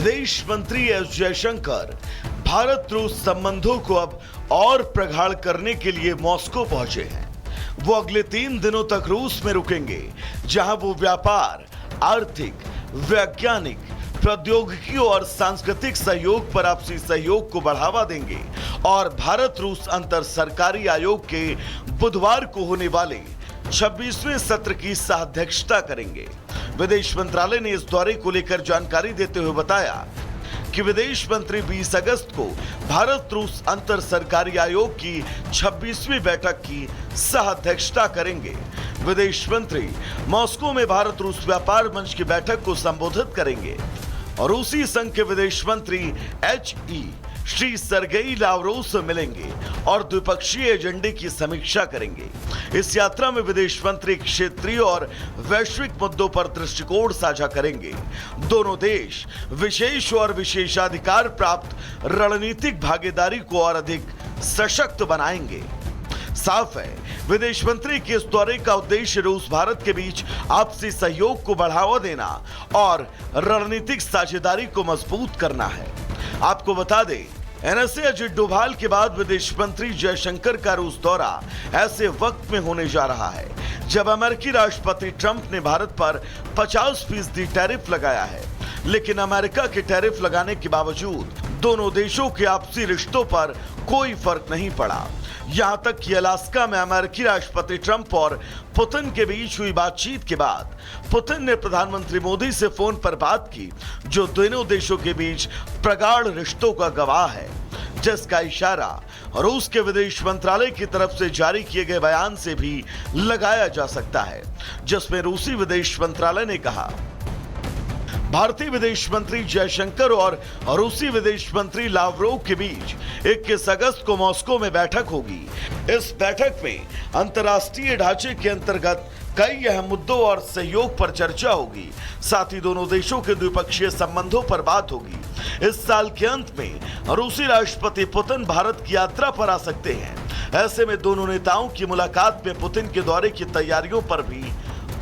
विदेश मंत्री एस जयशंकर भारत रूस संबंधों को अब और प्रगाढ़ करने के लिए मॉस्को पहुंचे हैं। वो अगले 3 दिनों तक रूस में रुकेंगे, जहां वो व्यापार, आर्थिक, वैज्ञानिक, प्रौद्योगिकी और सांस्कृतिक सहयोग पर आपसी सहयोग को बढ़ावा देंगे और भारत रूस अंतर सरकारी आयोग के बुधवार को होने वाले 26वें सत्र की सह-अध्यक्षता करेंगे। विदेश मंत्रालय ने इस दौरे को लेकर जानकारी देते हुए बताया कि विदेश मंत्री 20 अगस्त को भारत रूस अंतर सरकारी आयोग की 26वीं बैठक की सह-अध्यक्षता करेंगे। विदेश मंत्री मॉस्को में भारत रूस व्यापार मंच की बैठक को संबोधित करेंगे और रूसी संघ के विदेश मंत्री HE श्री सर्गेई लावरोव से मिलेंगे और द्विपक्षीय एजेंडे की समीक्षा करेंगे। इस यात्रा में विदेश मंत्री क्षेत्रीय और वैश्विक मुद्दों पर दृष्टिकोण साझा करेंगे। दोनों देश विशेष और विशेषाधिकार प्राप्त रणनीतिक भागीदारी को और अधिक सशक्त बनाएंगे। साफ है, विदेश मंत्री के इस दौरे का उद्देश्य रूस भारत के बीच आपसी सहयोग को बढ़ावा देना और रणनीतिक साझेदारी को मजबूत करना है। आपको बता दें, NSA अजित डोभाल के बाद विदेश मंत्री जयशंकर का रूस दौरा ऐसे वक्त में होने जा रहा है जब अमेरिकी राष्ट्रपति ट्रंप ने भारत पर 50% टैरिफ लगाया है। लेकिन अमेरिका के टैरिफ लगाने के बावजूद दोनों देशों के आपसी रिश्तों पर कोई फर्क नहीं पड़ा। यहां तक कि अलास्का में अमेरिकी राष्ट्रपति ट्रंप और पुतिन के बीच हुई बातचीत के बाद पुतिन ने प्रधानमंत्री मोदी से फोन पर बात की, जो दोनों देशों के बीच प्रगाढ़ रिश्तों का गवाह है, जिसका इशारा रूस के विदेश मंत्रालय की तरफ से जारी किए गए बयान से भी लगाया जा सकता है, जिसमें रूसी विदेश मंत्रालय ने कहा, भारतीय विदेश मंत्री जयशंकर और रूसी विदेश मंत्री लावरोव के बीच 21 अगस्त को मॉस्को में बैठक होगी। इस बैठक में अंतर्राष्ट्रीय ढांचे के अंतर्गत कई अहम मुद्दों और सहयोग पर चर्चा होगी। साथ ही दोनों देशों के द्विपक्षीय संबंधों पर बात होगी। इस साल के अंत में रूसी राष्ट्रपति पुतिन भारत की यात्रा पर आ सकते हैं। ऐसे में दोनों नेताओं की मुलाकात में पुतिन के दौरे की तैयारियों पर भी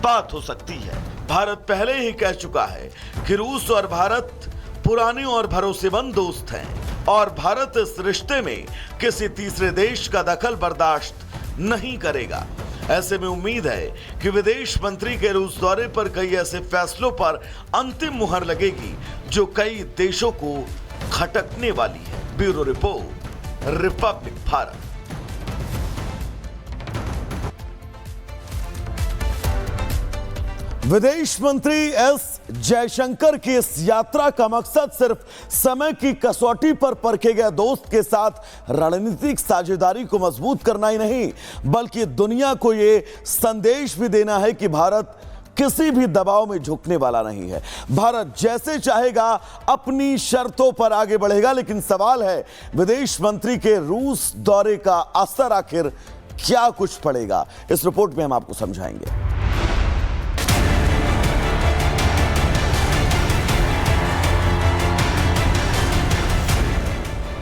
बात हो सकती है। भारत पहले ही कह चुका है कि रूस और भारत पुराने और भरोसेमंद दोस्त हैं और भारत इस रिश्ते में किसी तीसरे देश का दखल बर्दाश्त नहीं करेगा। ऐसे में उम्मीद है कि विदेश मंत्री के रूस दौरे पर कई ऐसे फैसलों पर अंतिम मुहर लगेगी जो कई देशों को खटकने वाली है। Bureau report, Republic Bharat. विदेश मंत्री एस जयशंकर की इस यात्रा का मकसद सिर्फ समय की कसौटी पर परखे गए दोस्त के साथ रणनीतिक साझेदारी को मजबूत करना ही नहीं, बल्कि दुनिया को यह संदेश भी देना है कि भारत किसी भी दबाव में झुकने वाला नहीं है। भारत जैसे चाहेगा अपनी शर्तों पर आगे बढ़ेगा। लेकिन सवाल है, विदेश मंत्री के रूस दौरे का असर आखिर क्या कुछ पड़ेगा? इस रिपोर्ट में हम आपको समझाएंगे।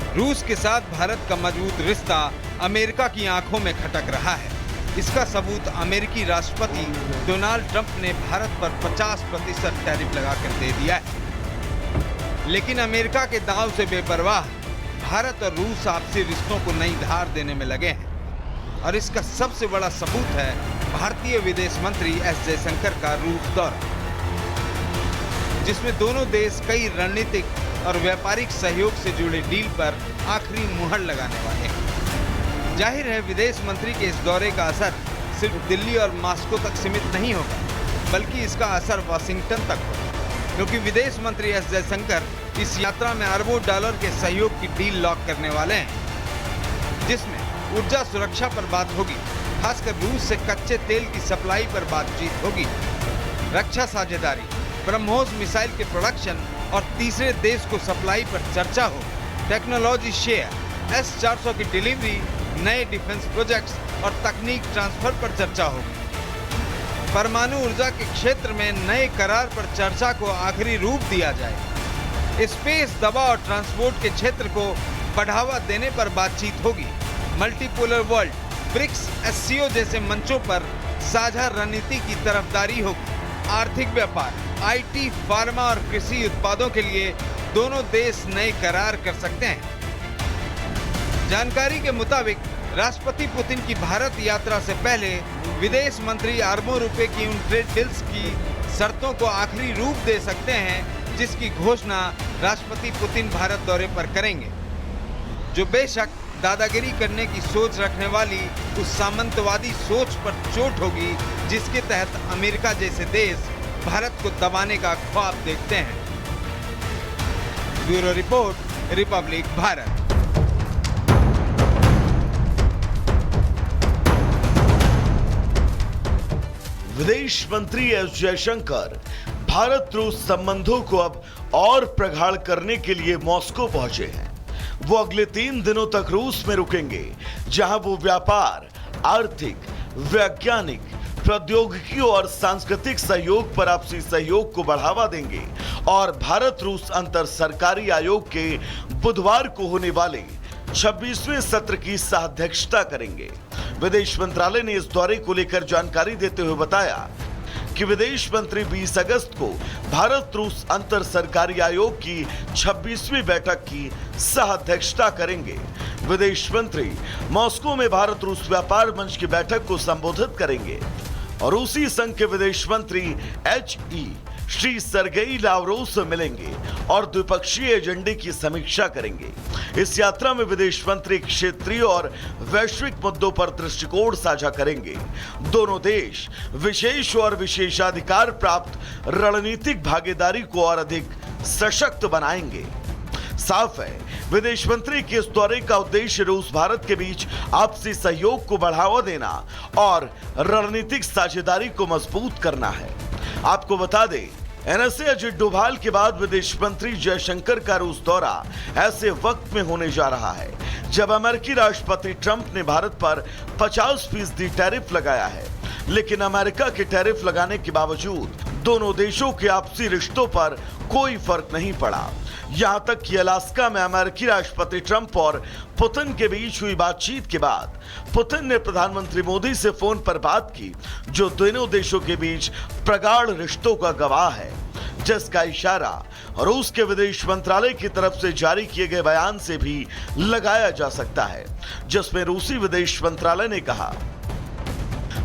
रूस के साथ भारत का मजबूत रिश्ता अमेरिका की आंखों में खटक रहा है। इसका सबूत अमेरिकी राष्ट्रपति डोनाल्ड ट्रंप ने भारत पर 50% टैरिफ लगाकर दे दिया है। लेकिन अमेरिका के दांव से बेपरवाह भारत और रूस आपसी रिश्तों को नई धार देने में लगे हैं और इसका सबसे बड़ा सबूत है भारतीय विदेश मंत्री एस जयशंकर का रूस दौरा, जिसमें दोनों देश कई रणनीतिक और व्यापारिक सहयोग से जुड़े डील पर आखिरी मुहर लगाने वाले हैं। जाहिर है, विदेश मंत्री के इस दौरे का असर सिर्फ दिल्ली और मॉस्को तक सीमित नहीं होगा, बल्कि इसका असर वाशिंगटन तक होगा, क्योंकि विदेश मंत्री एस जयशंकर इस यात्रा में अरबों डॉलर के सहयोग की डील लॉक करने वाले हैं, जिसमें ऊर्जा सुरक्षा पर बात होगी, खासकर रूस से कच्चे तेल की सप्लाई पर बातचीत होगी, रक्षा साझेदारी, ब्रह्मोस मिसाइल के प्रोडक्शन और तीसरे देश को सप्लाई पर चर्चा हो, टेक्नोलॉजी शेयर, S-400 की डिलीवरी, नए डिफेंस प्रोजेक्ट्स और तकनीक ट्रांसफर पर चर्चा होगी। परमाणु ऊर्जा के क्षेत्र में नए करार पर चर्चा को आखिरी रूप दिया जाए। स्पेस, दवा और ट्रांसपोर्ट के क्षेत्र को बढ़ावा देने पर बातचीत होगी। मल्टीपोलर वर्ल्ड, ब्रिक्स, SCO जैसे मंचों पर साझा रणनीति की तरफदारी होगी। आर्थिक व्यापार, IT, फार्मा और कृषि उत्पादों के लिए दोनों देश नए करार कर सकते हैं। जानकारी के मुताबिक राष्ट्रपति पुतिन की भारत यात्रा से पहले विदेश मंत्री अरबों रुपए की उन ट्रेड डील्स की शर्तों को आखिरी रूप दे सकते हैं जिसकी घोषणा राष्ट्रपति पुतिन भारत दौरे पर करेंगे, जो बेशक दादागिरी करने की सोच रखने वाली उस सामंतवादी सोच पर चोट होगी जिसके तहत अमेरिका जैसे देश भारत को दबाने का ख्वाब देखते हैं। Bureau report, Republic Bharat. विदेश मंत्री एस जयशंकर भारत रूस संबंधों को अब और प्रगाढ़ करने के लिए मॉस्को पहुंचे हैं। वो अगले 3 दिनों तक रूस में रुकेंगे, जहां वो व्यापार, आर्थिक, वैज्ञानिक, प्रौद्योगिकी और सांस्कृतिक सहयोग पर आपसी सहयोग को बढ़ावा देंगे और भारत रूस अंतर सरकारी आयोग के बुधवार को होने वाले 26वें सत्र की सह-अध्यक्षता करेंगे। विदेश मंत्रालय ने इस दौरे को लेकर जानकारी देते हुए बताया कि विदेश मंत्री 20 अगस्त को भारत रूस अंतर सरकारी आयोग की 26वीं बैठक की सह-अध्यक्षता करेंगे। विदेश मंत्री मॉस्को में भारत रूस व्यापार मंच की बैठक को संबोधित करेंगे और रूसी संघ के विदेश मंत्री HE श्री सर्गेई लावरोव से मिलेंगे और द्विपक्षीय एजेंडे की समीक्षा करेंगे। इस यात्रा में विदेश मंत्री क्षेत्रीय और वैश्विक मुद्दों पर दृष्टिकोण साझा करेंगे। दोनों देश विशेष और विशेषाधिकार प्राप्त रणनीतिक भागीदारी को और अधिक सशक्त बनाएंगे। साफ है, विदेश मंत्री के इस दौरे का उद्देश्य रूस भारत के बीच आपसी सहयोग को बढ़ावा देना और रणनीतिक साझेदारी को मजबूत करना है। आपको बता दें, NSA अजित डोभाल के बाद विदेश मंत्री जयशंकर का रूस दौरा ऐसे वक्त में होने जा रहा है जब अमेरिकी राष्ट्रपति ट्रंप ने भारत पर 50% टैरिफ लगाया है। लेकिन अमेरिका के टैरिफ लगाने के बावजूद दोनों देशों के आपसी रिश्तों पर कोई फर्क नहीं पड़ा। यहां तक कि अलास्का में अमेरिकी राष्ट्रपति ट्रंप और पुतिन के बीच हुई बातचीत के बाद पुतिन ने प्रधानमंत्री मोदी से फोन पर बात की, जो दोनों देशों के बीच प्रगाढ़ रिश्तों का गवाह है, जिसका इशारा रूस के विदेश मंत्रालय की तरफ से जारी किए गए बयान से भी लगाया जा सकता है, जिसमें रूसी विदेश मंत्रालय ने कहा,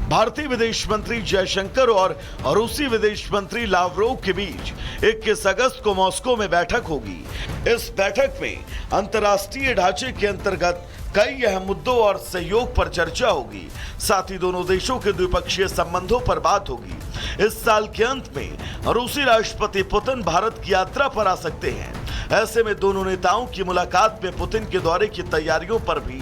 भारतीय विदेश मंत्री जयशंकर और रूसी विदेश मंत्री लावरोव के बीच 21 अगस्त को मॉस्को में बैठक होगी। इस बैठक में अंतर्राष्ट्रीय ढांचे के अंतर्गत कई अहम मुद्दों और सहयोग पर चर्चा होगी। साथ ही दोनों देशों के द्विपक्षीय संबंधों पर बात होगी। इस साल के अंत में रूसी राष्ट्रपति पुतिन भारत की यात्रा पर आ सकते हैं। ऐसे में दोनों नेताओं की मुलाकात में पुतिन के दौरे की तैयारियों पर भी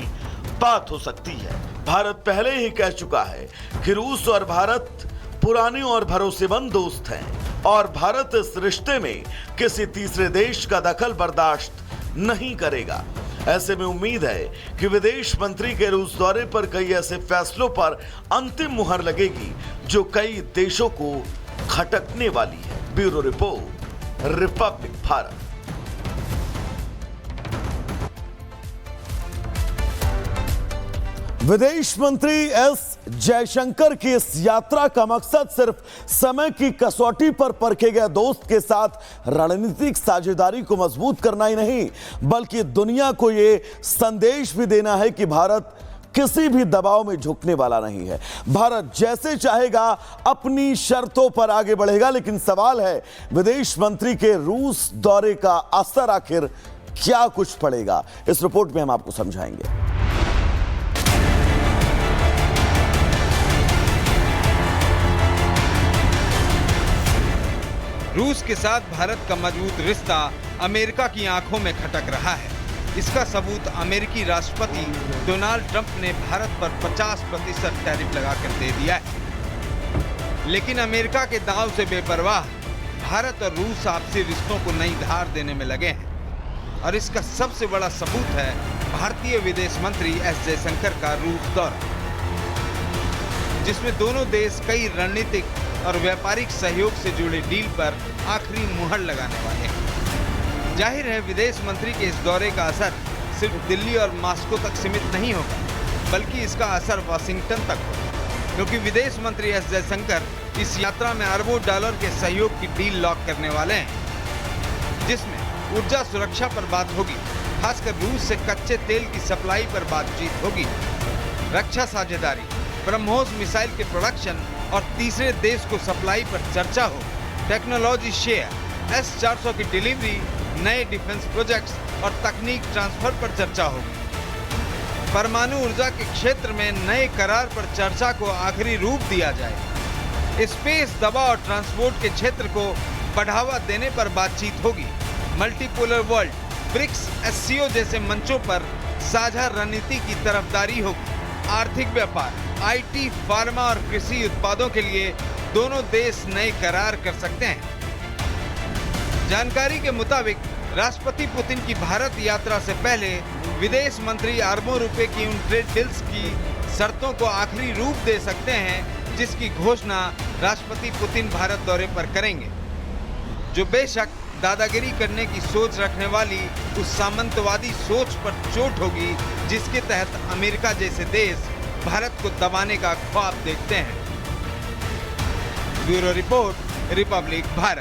बात हो सकती है। भारत पहले ही कह चुका है कि रूस और भारत पुराने और भरोसेमंद दोस्त हैं और भारत इस रिश्ते में किसी तीसरे देश का दखल बर्दाश्त नहीं करेगा। ऐसे में उम्मीद है कि विदेश मंत्री के रूस दौरे पर कई ऐसे फैसलों पर अंतिम मुहर लगेगी जो कई देशों को खटकने वाली है। Bureau report, Republic Bharat. विदेश मंत्री एस जयशंकर की इस यात्रा का मकसद सिर्फ समय की कसौटी पर परखे गए दोस्त के साथ रणनीतिक साझेदारी को मजबूत करना ही नहीं, बल्कि दुनिया को यह संदेश भी देना है कि भारत किसी भी दबाव में झुकने वाला नहीं है। भारत जैसे चाहेगा अपनी शर्तों पर आगे बढ़ेगा। लेकिन सवाल है, विदेश मंत्री के रूस दौरे का असर आखिर क्या कुछ पड़ेगा? इस रिपोर्ट में हम आपको समझाएंगे। रूस के साथ भारत का मजबूत रिश्ता अमेरिका की आंखों में खटक रहा है। इसका सबूत अमेरिकी राष्ट्रपति डोनाल्ड ट्रंप ने भारत पर 50% टैरिफ लगाकर दे दिया है। लेकिन अमेरिका के दांव से बेपरवाह भारत और रूस आपसी रिश्तों को नई धार देने में लगे हैं और इसका सबसे बड़ा सबूत है भारतीय विदेश मंत्री एस जयशंकर का रूस दौरा, जिसमें दोनों देश कई रणनीतिक और व्यापारिक सहयोग से जुड़े डील पर आखिरी मुहर लगाने वाले हैं। जाहिर है, विदेश मंत्री के इस दौरे का असर सिर्फ दिल्ली और मॉस्को तक सीमित नहीं होगा, बल्कि इसका असर वाशिंगटन तक होगा, क्योंकि विदेश मंत्री एस जयशंकर इस यात्रा में अरबों डॉलर के सहयोग की डील लॉक करने वाले हैं, जिसमें ऊर्जा सुरक्षा पर बात होगी, खासकर रूस से कच्चे तेल की सप्लाई पर बातचीत होगी। रक्षा साझेदारी, ब्रह्मोस मिसाइल के प्रोडक्शन और तीसरे देश को सप्लाई पर चर्चा हो। टेक्नोलॉजी शेयर, S-400 की डिलीवरी, नए डिफेंस प्रोजेक्ट्स और तकनीक ट्रांसफर पर चर्चा होगी। परमाणु ऊर्जा के क्षेत्र में नए करार पर चर्चा को आखिरी रूप दिया जाए। स्पेस, दवा और ट्रांसपोर्ट के क्षेत्र को बढ़ावा देने पर बातचीत होगी। मल्टीपोलर वर्ल्ड, ब्रिक्स, SCO जैसे मंचों पर साझा रणनीति की तरफदारी होगी। आर्थिक व्यापार, IT, फार्मा और कृषि उत्पादों के लिए दोनों देश नए करार कर सकते हैं। जानकारी के मुताबिक राष्ट्रपति पुतिन की भारत यात्रा से पहले विदेश मंत्री अरबों रुपए की उन ट्रेड डील्स की शर्तों को आखिरी रूप दे सकते हैं जिसकी घोषणा राष्ट्रपति पुतिन भारत दौरे पर करेंगे, जो बेशक दादागिरी करने की सोच रखने वाली उस सामंतवादी सोच पर चोट होगी जिसके तहत अमेरिका जैसे देश भारत को दबाने का ख्वाब देखते हैं। Bureau report, Republic Bharat.